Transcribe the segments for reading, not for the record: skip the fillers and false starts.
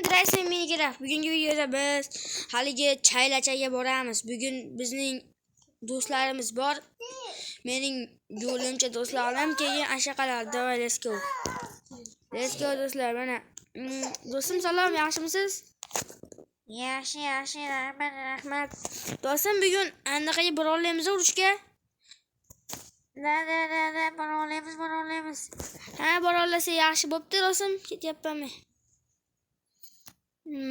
Draysen Minecraft. Bugungi videoda biz haligi chaylachaga boramiz. Bugun bizning do'stlarimiz bor. Mening yo'limcha do'stlarim keyin ashaqalar. Davay, let's go. Let's go do'stlar. Mana do'stim salom, yaxshimisiz? Yaxshi, rahmat. Do'stim bugun anaqaga borolmaymiz urushga. Da, borolmaymiz. Ha, borolasa yaxshi bo'pti do'stim. Ketyapmanmi?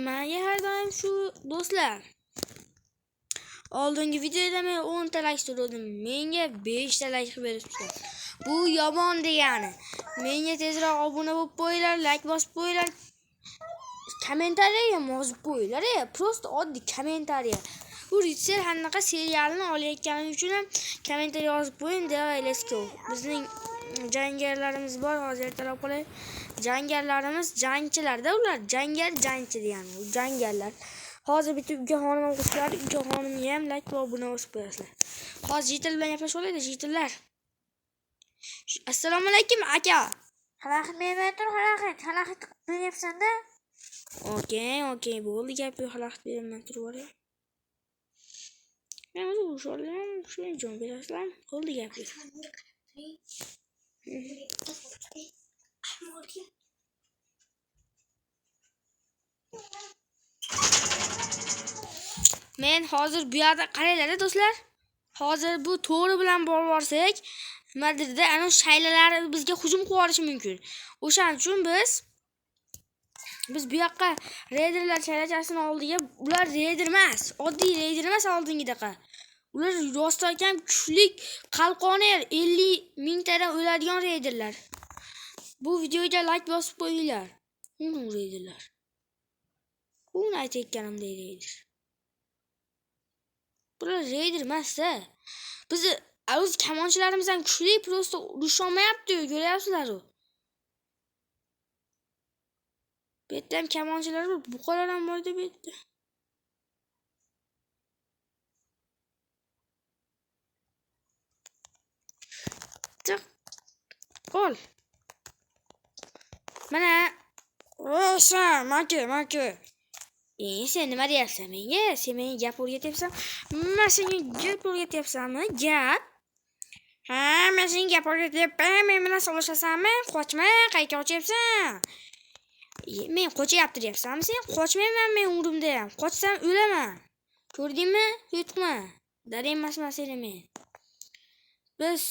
Menga har doim shu do'stlar. Oldingi videoda men 10 ta like so'radim. Menga 5 ta like qilib beribsiz. Bu yomon degani. Menga tezroq obuna bo'lib qo'yinglar, like bosib qo'yinglar. Kommentariya yozib qo'yinglar. Prosta oddiy kommentariya. Bu Ritser hanaqa serialni olayotganim uchun ham kommentariya yozib qo'ying. Davay, let's go. Bizning jangarilarimiz bor, hozir ertalab qolay. Jangarilarimiz jangchilarda, ular jangchi degani, jangarilar. Hozir bitta ukaxonim o'qishlar, ukaxonimga ham like va obuna bosib qo'yasizlar. Hozir Jitil bilan gaplashib olaylik, Jitillar. Assalomu alaykum aka. Xalaqit bermayapti, xalaqit beryapsan-da. Okey, bo'ldi, gap yo'q, xalaqit beraman, turib oling. Men o'zim ushollarim, shunday jon berasizlar. Bo'ldi, gap yo'q. Men hozir bu yerda qaranglar do'stlar. Hozir bu to'g'ri bilan borsak, Madridda ana shaylalar bizga hujum qilib olishi mumkin. O'shaning uchun biz bu yoqqa reyderlar chaylachasini oldiga, ular reyder emas, oddiy reyder emas oldingidaqa. Ular rostdan kuchli qalqoner 50 mingtadan o'ladigan reyderlar. Bu videoga like bosib qo'yinglar. Uni reyderlar. Uni aytayotganimdek reyder. Bular reyder emas-da. Biz o'z kamonchilarimizdan kuchli prosta urusholmayapti, ko'ryapsizlar-ku. Bu yerda ham kamonchilar bor, buqalar ham bor deb aytdi. Qol. Mana o'sha maka. Sen nima deyapsan menga? Sen menga gap o'rgatyapsan? Men senga gap o'rgatyapsanmi? Gap? Ha, men senga gap o'rgatyapman. Men bilan so'rashasanmi? Qochma, qayta ochyapsan. Men qochyapti deyapsanmi sen? Qochmayman men umrimda ham. Qochsam o'laman. Ko'rdingmi? Yo'qmi? Dadam emasman seni men. Biz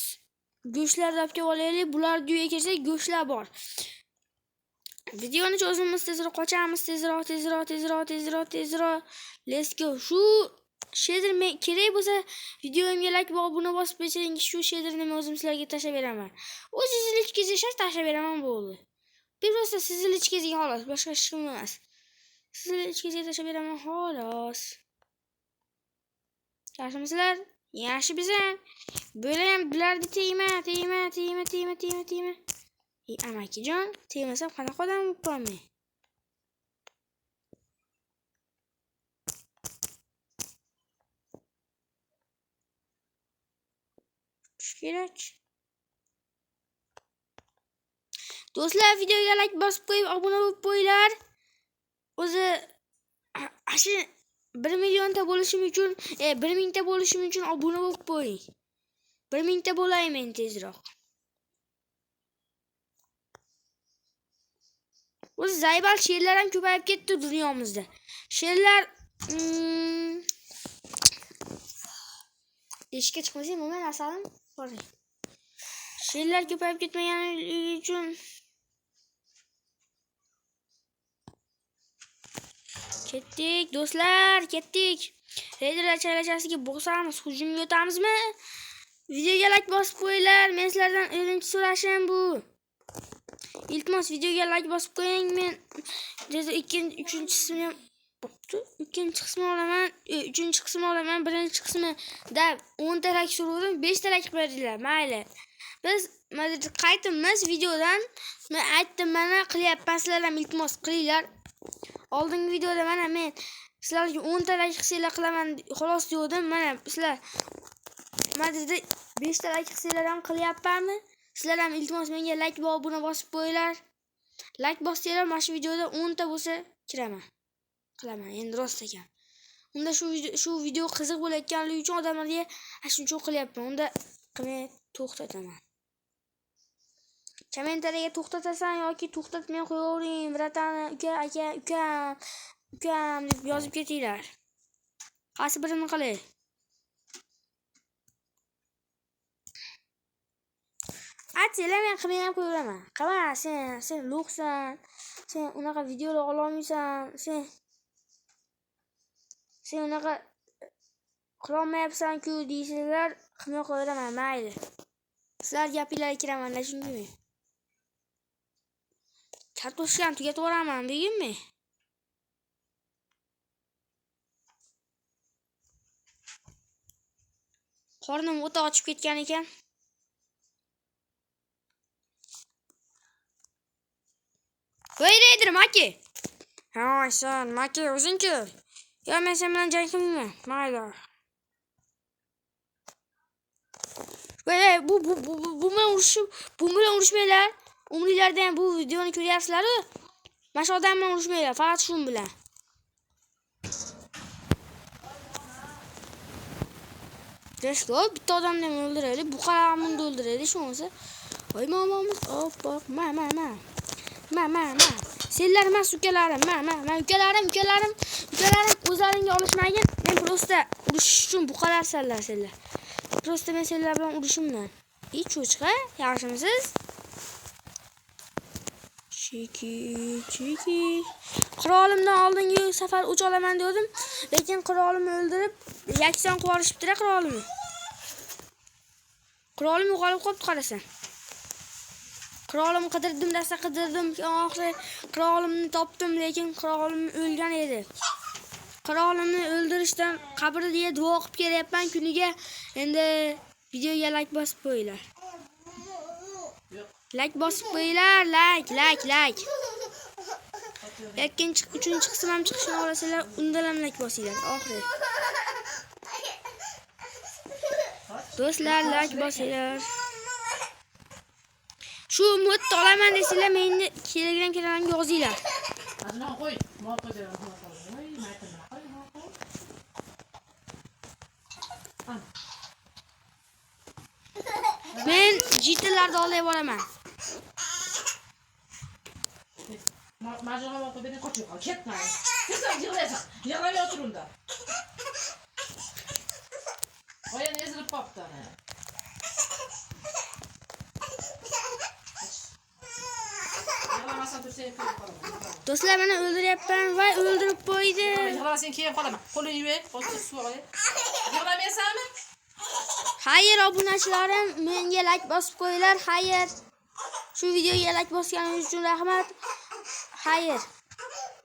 go'shtlar olib olaylik. Bular uyga kelsa go'shtlar bor. Videoni cho'zimiz, tezroq qochamiz, tezroq. Let's go. Shu shader men kerak bo'lsa, videomga like va obuna bosib qo'ysangiz, shu shaderni men o'zim sizlarga tashlab beraman. O'zingiz ichkizga tashlab beraman bo'ldi. Prosta sizni ichkizga xolos, boshqa hech kim emas. Sizni ichkizga tashlab beraman xolos. Yaxshimisizlar? Yaxshi bizan. Bo'la ham bularni tegma. Amakijon, tegmasam qanaqa odam bo'lib qolmay. Kerak. Do'stlar, videoga like bosib qo'yib, obuna bo'lib qo'yinglar. O'zi 1 millionta bo'lishim uchun, 1 mingta bo'lishim uchun obuna bo'lib qo'ying. 1 mingta bo'laymen tezroq. O'zi zaybal sherlar ham ko'payib ketdi dunyomizda. Sherlar eshikka chiqmasang bo'lmaydi, asalim. Boring. Sherlar ko'payib ketmagani uchun ketdik do'stlar, ketdik. Reyderlar chaylachasiga bosamiz, hujumga o'tamizmi? Videoga like bosib qo'yinglar. Men sizlardan birinchi so'rashim bu. Iltimos videoga like bosib qo'ying. Men ikkinchi qismini olaman, uchinchi qismini olaman, birinchi qismida 10 ta like so'radim, 5 ta like berdilar. Mayli. Biz qaytamiz videodan. Men aytdim, mana qilyapman, sizlar ham iltimos qilinglar. Oldingi videoda mana men sizlarga 10 ta like qilsanglar qilaman, xolos dedim. Mana sizlar Madridda 5 ta like qilsanglar ham qilyapmanmi? Sizlar ham iltimos menga like va obuna bosib qo'yinglar. Like bossanglar, mana shu videoda 10 ta bo'lsa kiraman. Qilaman, endi rost ekan. Unda shu video qiziq bo'layotganligi uchun odamlarga shuncha qilyapman. Unda qilmay to'xtataman. Kommentariyaga to'xtatasan yoki to'xtatmay qo'yavering, bratan, uka, aka, ukam deb yozib ketinglar. Qaysi birini qilay? Atila men qilmay ham qo'yaveraman. Qama, sen lo'qsan. Sen unaqa videolar ola olmaysan. Sen unaqa qila olmayapsan-ku deysizlar, qilmay qo'yaveraman, mayli. Sizlar gapinglarga kiraman, tushundingmi? Kartoshkani tugatib yuboraman, begimmi? Qornim o'ta ochib ketgan ekan. Voylaydir, maki. Ha, sen maki o'zingchi. Yo, men sen bilan jang qilmayman. Mayli. Voy, bu bilan urushmanglar. Umringlarda ham bu videoni ko'ryapsizlar-ku. Mana shu odam bilan urushmanglar, faqat shu bilan. Deshko, bitta odamni ham o'ldiraylik, bu qaramni o'ldiraylik shunisi. Voy, mamamiz, hoppa, ma. Senlar emas, ukalarim, ma, ukalarim, o'zlaringga olishmagin. Men prosta urushish uchun bu qalarsanlar senlar. Prosta men senlar bilan urushimman. Cho'chqa, yaxshimisiz? Chiki. Qirolimdan oldingi safar o'ch olaman dedim, lekin qirolimni o'ldirib, yakson qilib olishibdi-da qirolimni. Qirolim yo'qolib qolibdi, qarasan. Qirolimni qidirdim, oxiri qirolimni topdim, lekin qirolim o'lgan edi. Qirolimni o'ldirishdan qabriga duo qilib kelyapman kuniga. Endi videoga like bosib qo'yinglar. Like bosib qo'yinglar, like. Ikkinchi, uchinchi qism ham chiqishini olasizlar, undan ham like bosinglar. Oxiri. Do'stlar, like bosinglar. Shu modni olaman desanglar, meni Telegram kanalimga yozinglar. Men jitlarni olib boraman. Majnunga qo'yib qochib qol, ketma. Sen yig'laysan. Yig'lamay o'tir unda. Oyog'ini ezilib qopti ana. Yig'lamasan tursang ko'rib qolaman. Do'stlar, meni o'ldiryapman va o'ldirib qo'ydi. Yig'lamasang keyin qolaman. Qo'lini yuvay, qo'lni suv olay. Yig'lamaysanmi? Xayr, obunachilarim, menga like bosib qo'yinglar. Xayr. Shu videoga like bosganingiz uchun rahmat. Xayr.